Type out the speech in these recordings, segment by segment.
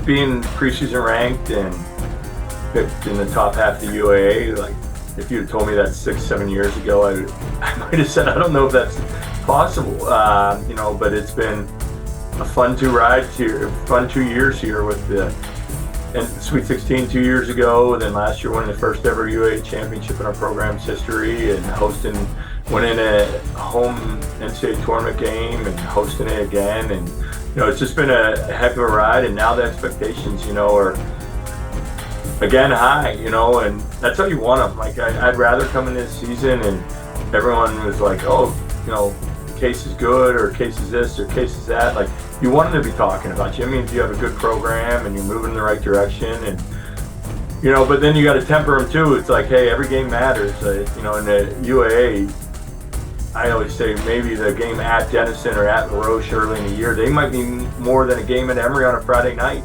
being preseason ranked and picked in the top half of the UAA, like if you'd told me that 6-7 years ago, I might have said I don't know if that's possible. But it's been a fun 2 years here with the Sweet 16 2 years ago, and then last year winning the first ever UAA championship in our program's history, and winning a home NCAA tournament game and hosting it again, and it's just been a heck of a ride. And now the expectations, are again high, and that's how you want them. Like I'd rather come in this season and everyone was like, oh, Case is good, or Case is this, or Case is that. Like you want them to be talking about you. I mean, if you have a good program and you're moving in the right direction, and but then you got to temper them too. It's like, hey, every game matters. In the UAA, I always say maybe the game at Denison or at LaRoche early in the year, they might be more than a game at Emory on a Friday night,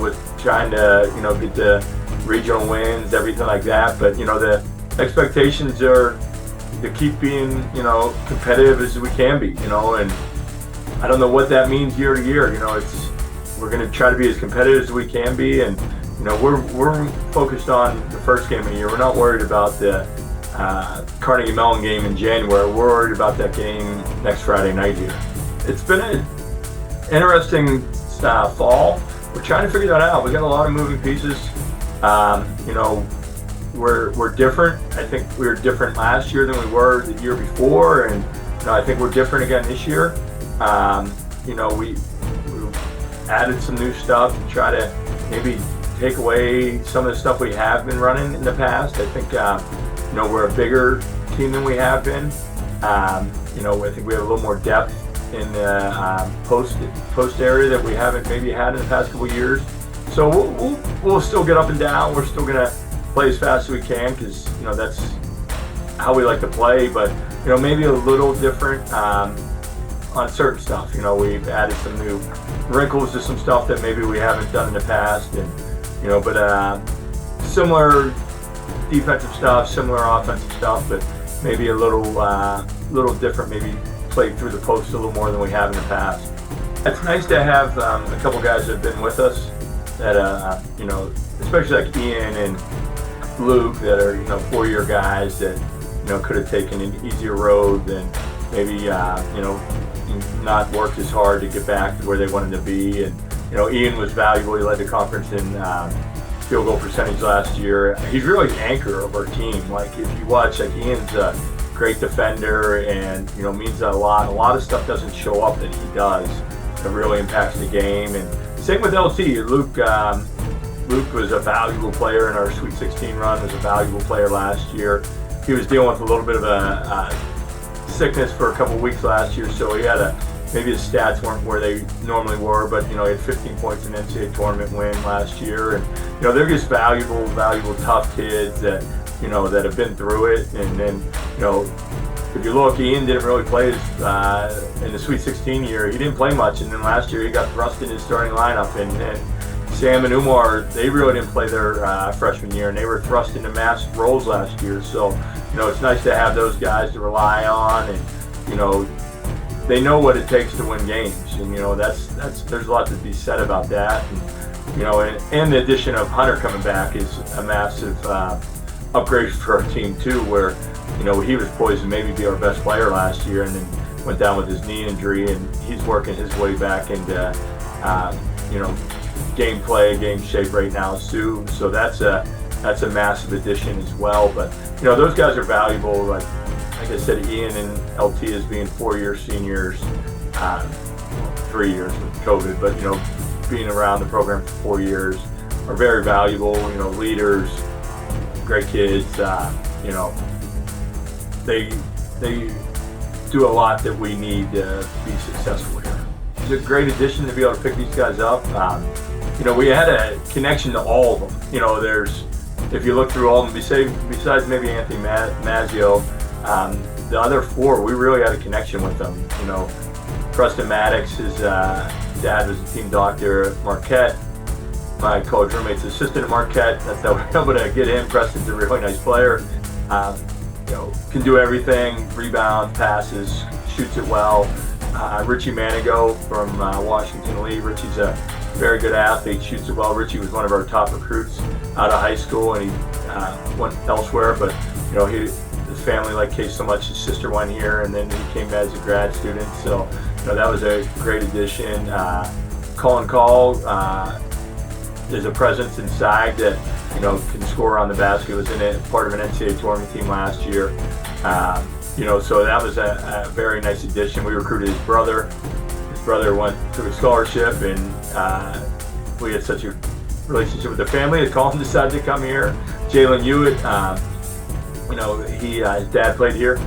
with trying to, get the regional wins, everything like that. But, the expectations are to keep being, competitive as we can be, and I don't know what that means year to year. We're going to try to be as competitive as we can be, and, we're focused on the first game of the year. We're not worried about the Carnegie Mellon game in January. We're worried about that game next Friday night here. It's been an interesting fall. We're trying to figure that out. We got a lot of moving pieces. We're different. I think we were different last year than we were the year before, and I think we're different again this year. We added some new stuff to try to maybe take away some of the stuff we have been running in the past. I think we're a bigger team than we have been. I think we have a little more depth in the post area that we haven't maybe had in the past couple of years. So we'll still get up and down. We're still gonna play as fast as we can because that's how we like to play. But maybe a little different on certain stuff. We've added some new wrinkles to some stuff that maybe we haven't done in the past, and but similar defensive stuff, similar offensive stuff, but maybe a little different, maybe play through the post a little more than we have in the past. It's nice to have a couple guys that have been with us that, especially like Ian and Luke that are, 4-year guys that, could have taken an easier road than maybe, not worked as hard to get back to where they wanted to be. And, Ian was valuable. He led the conference in field goal percentage last year. He's really the anchor of our team. Like if you watch, like Ian's a great defender and means a lot. A lot of stuff doesn't show up that he does that really impacts the game. And same with LT. Luke was a valuable player in our Sweet 16 run. Was a valuable player last year. He was dealing with a little bit of a sickness for a couple of weeks last year, so he had maybe his stats weren't where they normally were, but he had 15 points in NCAA tournament win last year, and they're just valuable, tough kids that that have been through it. And then if you look, Ian didn't really play in the Sweet 16 year. He didn't play much, and then last year he got thrust in his starting lineup, and Sam and Umar, they really didn't play their freshman year, and they were thrust into massive roles last year. So it's nice to have those guys to rely on, and they know what it takes to win games, and there's a lot to be said about that. And the addition of Hunter coming back is a massive upgrade for our team too, where he was poised to maybe be our best player last year, and then went down with his knee injury, and he's working his way back into game shape right now too. So that's a massive addition as well. But those guys are valuable. Like I said, Ian and LT as being 4-year seniors, 3 years with COVID, but being around the program for 4 years are very valuable. Leaders, great kids. They do a lot that we need to be successful here. It's a great addition to be able to pick these guys up. We had a connection to all of them. If you look through all of them, besides maybe Anthony Mazzio, the other 4, we really had a connection with them. Preston Maddox, his dad was a team doctor at Marquette. My college roommate's assistant at Marquette. That's how we're able to get him. Preston's a really nice player. Can do everything, rebound, passes, shoots it well. Richie Manigo from Washington Lee. Richie's a very good athlete, shoots it well. Richie was one of our top recruits out of high school, and he went elsewhere, but his family liked Case so much. His sister went here, and then he came as a grad student. So that was a great addition. Colin Call is a presence inside that can score on the basket. Was in part of an NCAA tournament team last year. So that was a very nice addition. We recruited his brother. His brother took a scholarship, and we had such a relationship with the family that Colin decided to come here. Jalen Hewitt, his dad played here.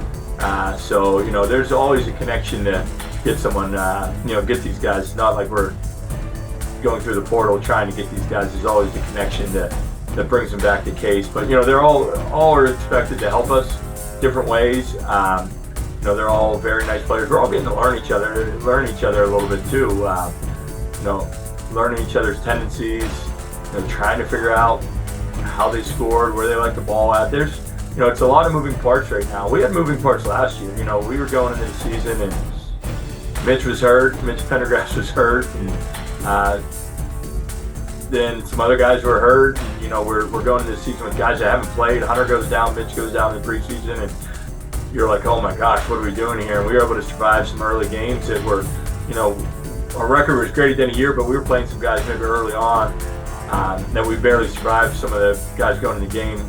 So there's always a connection to get someone, get these guys. It's not like we're going through the portal trying to get these guys. There's always a connection that brings them back to Case. But they're all are expected to help us different ways. They're all very nice players. We're all getting to learn each other a little bit too. Learning each other's tendencies, trying to figure out how they scored, where they like the ball at. There's, it's a lot of moving parts right now. We had moving parts last year. We were going into the season and Mitch was hurt. Mitch Pendergrass was hurt, and then some other guys were hurt. And, we're going into the season with guys that haven't played. Hunter goes down, Mitch goes down in the preseason, and you're like, oh my gosh, what are we doing here? And we were able to survive some early games that were, our record was great at the end of the year, but we were playing some guys maybe early on that we barely survived. Some of the guys going in the game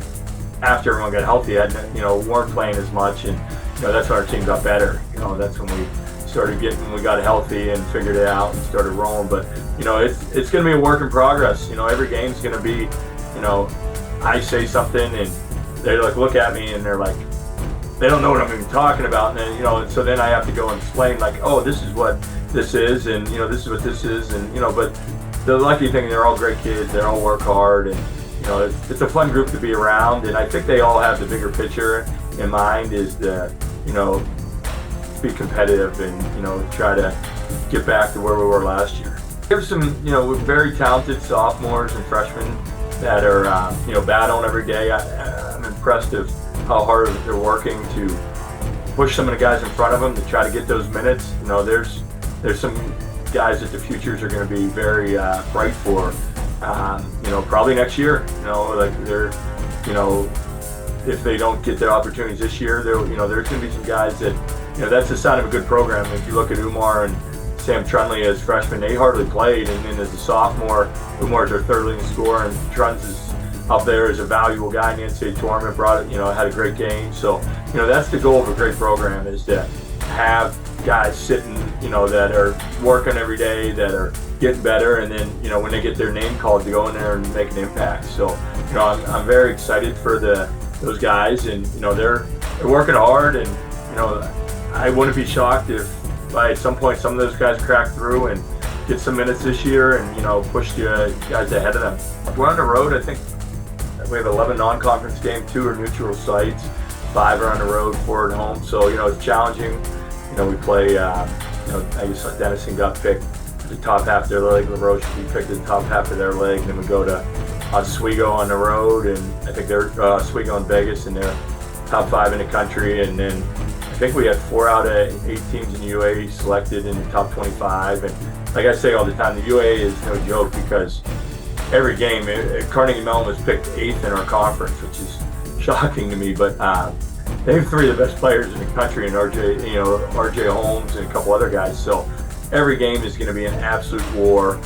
after everyone got healthy weren't playing as much, and that's when our team got better. That's when we started we got healthy and figured it out and started rolling. But it's going to be a work in progress. Every game's going to be, I say something and they look at me and they're like, they don't know what I'm even talking about, and then and so then I have to go and explain oh, this is what this is, and this is what this is, and but the lucky thing, they're all great kids. They all work hard, and it's a fun group to be around. And I think they all have the bigger picture in mind, is to be competitive and try to get back to where we were last year. There's some very talented sophomores and freshmen that are battling every day. I'm impressed of how hard they're working to push some of the guys in front of them to try to get those minutes. There's some guys that the futures are going to be very bright for. Probably next year. They're if they don't get their opportunities this year, there's going to be some guys that that's a sign of a good program. If you look at Umar and Sam Trunley as freshmen, they hardly played, and then as a sophomore, Umar's our third leading scorer, and Truns is up there as a valuable guy in the NCAA tournament. Had a great game. So that's the goal of a great program, is to have guys sitting that are working every day, that are getting better, and then when they get their name called, to go in there and make an impact. So I'm very excited for those guys, and they're working hard, and I wouldn't be shocked if at some point some of those guys crack through and get some minutes this year and push the guys ahead of them. We're on the road. I think we have 11 non-conference games, 2 are neutral sites, 5 are on the road, 4 at home. So it's challenging. We play. I guess Denison got picked at the top half of their leg. LaRoche will be picked at the top half of their leg. And then we go to Oswego on the road, and I think they're Oswego and Vegas, and they're top 5 in the country. And then I think we had 4 out of 8 teams in the UA selected in the top 25. And like I say all the time, the UA is no joke, because every game, Carnegie Mellon was picked 8th in our conference, which is shocking to me. But they have 3 of the best players in the country, and RJ Holmes and a couple other guys. So every game is going to be an absolute war,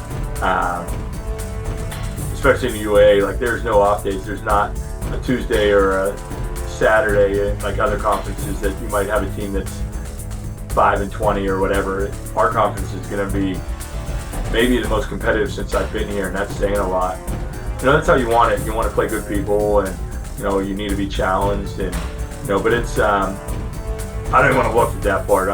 especially in the UA. There's no off days. There's not a Tuesday or a Saturday like other conferences that you might have a team that's 5-20 or whatever. Our conference is going to be maybe the most competitive since I've been here, and that's saying a lot. That's how you want it. You want to play good people, and you need to be challenged, and but it's I don't even want to look at that part.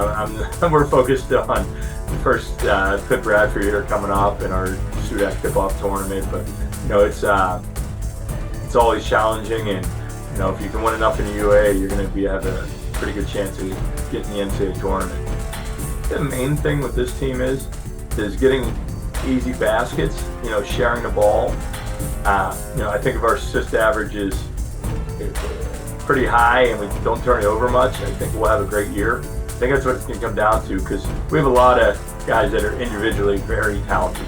We're focused on the first Pitt Bradford here coming up and our SUDAC tip-off tournament, but it's always challenging, and if you can win enough in the UA, you're going to have a pretty good chance of getting the NCAA tournament. The main thing with this team is getting easy baskets, sharing the ball. I think if our assist average is pretty high and we don't turn it over much, I think we'll have a great year. I think that's what it's going to come down to, because we have a lot of guys that are individually very talented.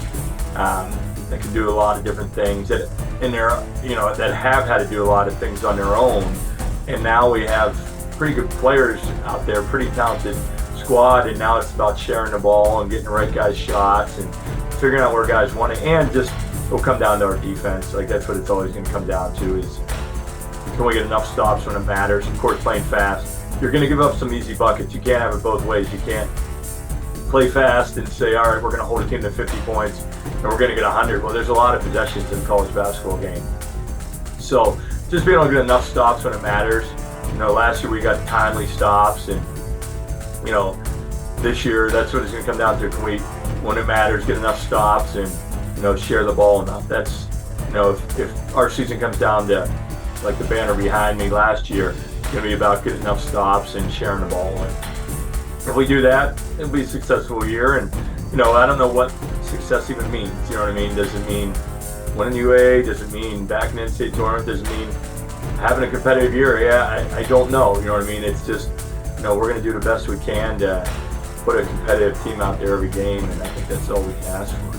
that can do a lot of different things that that have had to do a lot of things on their own. And now we have pretty good players out there, pretty talented squad, and now it's about sharing the ball and getting the right guys shots and figuring out where guys want it, and just it'll come down to our defense. Like, that's what it's always going to come down to, is can we get enough stops when it matters? Of course, playing fast. You're going to give up some easy buckets. You can't have it both ways. You can't play fast and say, all right, we're going to hold a team to 50 points and we're going to get 100. Well, there's a lot of possessions in a college basketball game. So just being able to get enough stops when it matters. Last year we got timely stops, and this year that's what it's going to come down to. Can we, when it matters, get enough stops and share the ball enough? That's if our season comes down to like the banner behind me last year, it's going to be about getting enough stops and sharing the ball. And if we do that, it'll be a successful year. And I don't know what success even means. You know what I mean? Does it mean winning UA? Does it mean back in the NCAA tournament? Does it mean having a competitive year? Yeah, I don't know. You know what I mean? It's just, we're going to do the best we can to put a competitive team out there every game, and I think that's all we can ask for.